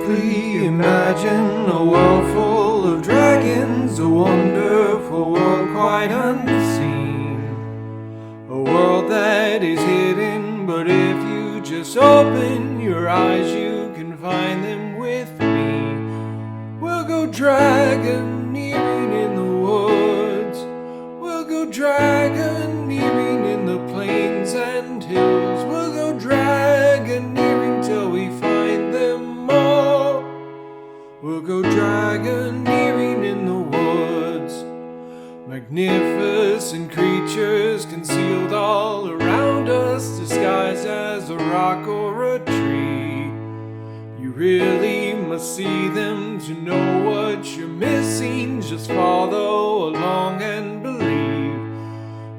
simply imagine a world full of dragons, a wonderful world quite unseen. A world that is hidden, but if you just open your eyes, you can find them with me. We'll go dragoneering in the woods. We'll go dragoneering in the plains and hills. We'll go dragoneering till we find them all. We'll go dragoneering in the woods. Magnificent creatures concealed all around us, disguised as a rock or a tree. You really must see them to know what you're missing. Just follow along and believe.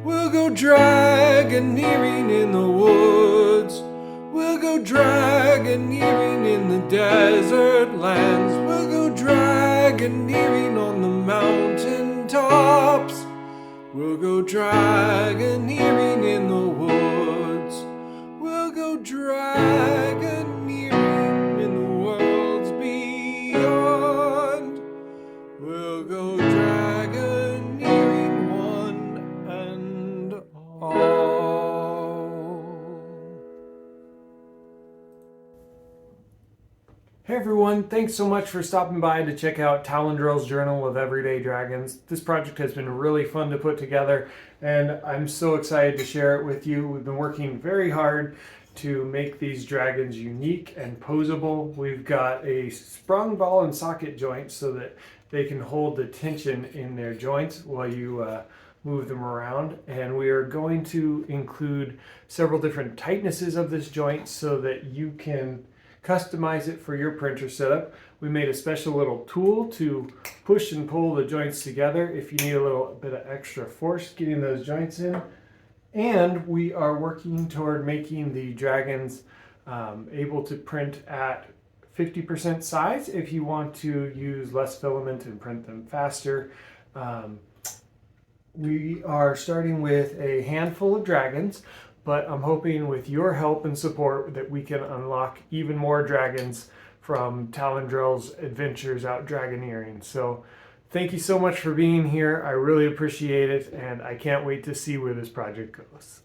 We'll go dragoneering in the woods. We'll go dragoneering in the desert lands. We'll go dragoneering on the mountain tops. We'll go dragoneering in the woods. We'll go dragoneering in the worlds beyond. We'll go dragoneering one and all. Hey everyone, thanks so much for stopping by to check out Talondryl's Journal of Everyday Dragons. This project has been really fun to put together, and I'm so excited to share it with you. We've been working very hard to make these dragons unique and poseable. We've got a sprung ball and socket joint so that they can hold the tension in their joints while you move them around, and we are going to include several different tightnesses of this joint so that you can customize it for your printer setup. We made a special little tool to push and pull the joints together if you need a little bit of extra force getting those joints in. And we are working toward making the dragons able to print at 50% size if you want to use less filament and print them faster. We are starting with a handful of dragons, but I'm hoping with your help and support that we can unlock even more dragons from Talondryl's adventures out dragoneering. So thank you so much for being here. I really appreciate it, and I can't wait to see where this project goes.